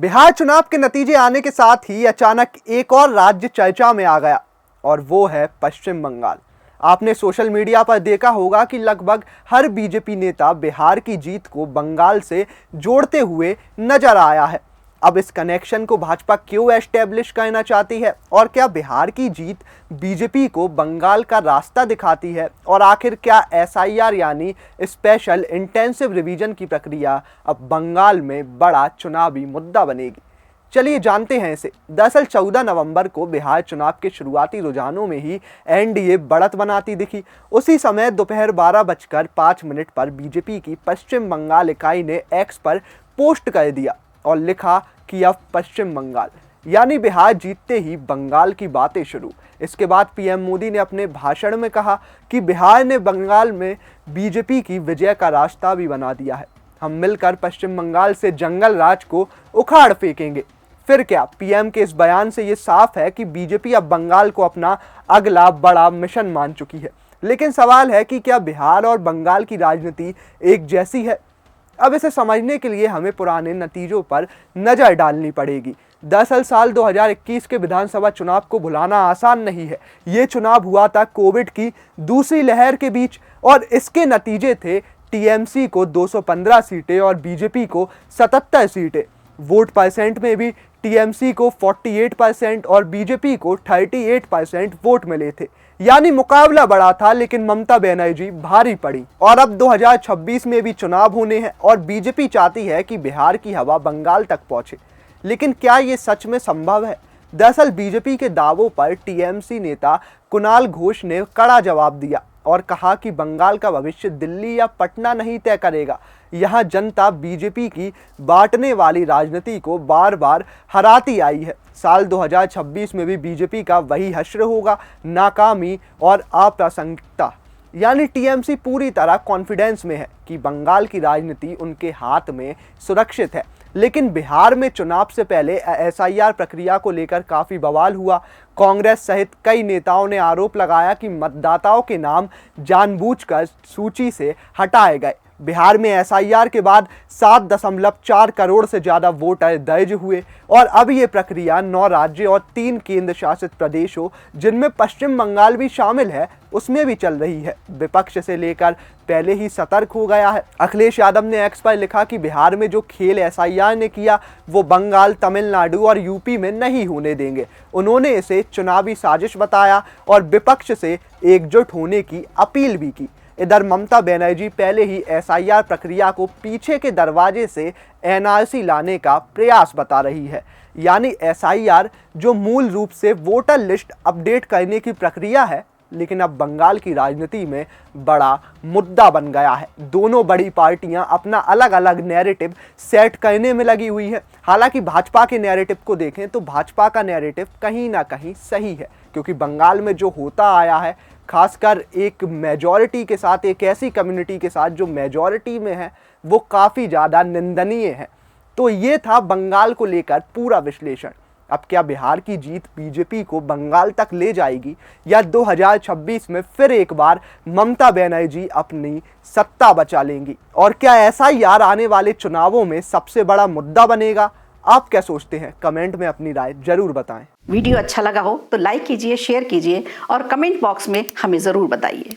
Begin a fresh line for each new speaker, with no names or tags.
बिहार चुनाव के नतीजे आने के साथ ही अचानक एक और राज्य चर्चा में आ गया और वो है पश्चिम बंगाल। आपने सोशल मीडिया पर देखा होगा कि लगभग हर बीजेपी नेता बिहार की जीत को बंगाल से जोड़ते हुए नजर आया है। अब इस कनेक्शन को भाजपा क्यों एस्टेब्लिश करना चाहती है और क्या बिहार की जीत बीजेपी को बंगाल का रास्ता दिखाती है, और आखिर क्या एसआईआर यानी स्पेशल इंटेंसिव रिवीजन की प्रक्रिया अब बंगाल में बड़ा चुनावी मुद्दा बनेगी? चलिए जानते हैं इसे। दरअसल 14 नवंबर को बिहार चुनाव के शुरुआती रुझानों में ही एनडीए बढ़त बनाती दिखी। उसी समय दोपहर 12:05 पर बीजेपी की पश्चिम बंगाल इकाई ने एक्स पर पोस्ट कर दिया और लिखा कि अब पश्चिम बंगाल यानी बिहार जीतते ही बंगाल की बातें शुरू। इसके बाद पीएम मोदी ने अपने भाषण में कहा कि बिहार ने बंगाल में बीजेपी की विजय का रास्ता भी बना दिया है। हम मिलकर पश्चिम बंगाल से जंगल राज को उखाड़ फेंकेंगे। फिर क्या, पीएम के इस बयान से ये साफ है कि बीजेपी अब बंगाल को अपना अगला बड़ा मिशन मान चुकी है। लेकिन सवाल है कि क्या बिहार और बंगाल की राजनीति एक जैसी है? अब इसे समझने के लिए हमें पुराने नतीजों पर नजर डालनी पड़ेगी। दरअसल साल 2021 के विधानसभा चुनाव को भुलाना आसान नहीं है। ये चुनाव हुआ था कोविड की दूसरी लहर के बीच और इसके नतीजे थे टीएमसी को 215 सीटें और बीजेपी को 77 सीटें। वोट परसेंट में भी टीएमसी को 48% और बीजेपी को 38% वोट मिले थे। यानी मुकाबला बड़ा था, लेकिन ममता बनर्जी भारी पड़ी। और अब 2026 में भी चुनाव होने हैं और बीजेपी चाहती है कि बिहार की हवा बंगाल तक पहुंचे। लेकिन क्या ये सच में संभव है? दरअसल बीजेपी के दावों पर टीएमसी नेता कुणाल घोष ने कड़ा जवाब दिया और कहा कि बंगाल का भविष्य दिल्ली या पटना नहीं तय करेगा। यहाँ जनता बीजेपी की बांटने वाली राजनीति को बार बार हराती आई है। साल 2026 में भी बीजेपी का वही हश्र होगा, नाकामी और अप्रासंगिकता। यानी टीएमसी पूरी तरह कॉन्फिडेंस में है कि बंगाल की राजनीति उनके हाथ में सुरक्षित है। लेकिन बिहार में चुनाव से पहले एसआईआर प्रक्रिया को लेकर काफ़ी बवाल हुआ। कांग्रेस सहित कई नेताओं ने आरोप लगाया कि मतदाताओं के नाम जानबूझकर सूची से हटाए गए। बिहार में एसआईआर के बाद 7.4 करोड़ से ज़्यादा वोटर दर्ज हुए और अब ये प्रक्रिया 9 राज्य और 3 केंद्र शासित प्रदेशों, जिनमें पश्चिम बंगाल भी शामिल है, उसमें भी चल रही है। विपक्ष से लेकर पहले ही सतर्क हो गया है। अखिलेश यादव ने एक्स पर लिखा कि बिहार में जो खेल एसआईआर ने किया वो बंगाल, तमिलनाडु और यूपी में नहीं होने देंगे। उन्होंने इसे चुनावी साजिश बताया और विपक्ष से एकजुट होने की अपील भी की। इधर ममता बनर्जी पहले ही एसआईआर प्रक्रिया को पीछे के दरवाजे से एनआरसी लाने का प्रयास बता रही है। यानी एसआईआर जो मूल रूप से वोटर लिस्ट अपडेट करने की प्रक्रिया है, लेकिन अब बंगाल की राजनीति में बड़ा मुद्दा बन गया है। दोनों बड़ी पार्टियां अपना अलग अलग नैरेटिव सेट करने में लगी हुई है। हालांकि भाजपा के नैरेटिव को देखें तो भाजपा का नैरेटिव कहीं ना कहीं सही है, क्योंकि बंगाल में जो होता आया है, खासकर एक मेजॉरिटी के साथ, एक ऐसी कम्युनिटी के साथ जो मेजॉरिटी में है, वो काफ़ी ज़्यादा निंदनीय है। तो ये था बंगाल को लेकर पूरा विश्लेषण। अब क्या बिहार की जीत बीजेपी को बंगाल तक ले जाएगी या 2026 में फिर एक बार ममता बनर्जी अपनी सत्ता बचा लेंगी? और क्या एसआईआर आने वाले चुनावों में सबसे बड़ा मुद्दा बनेगा? आप क्या सोचते हैं? कमेंट में अपनी राय जरूर बताएं।
वीडियो अच्छा लगा हो तो लाइक कीजिए, शेयर कीजिए और कमेंट बॉक्स में हमें ज़रूर बताइए।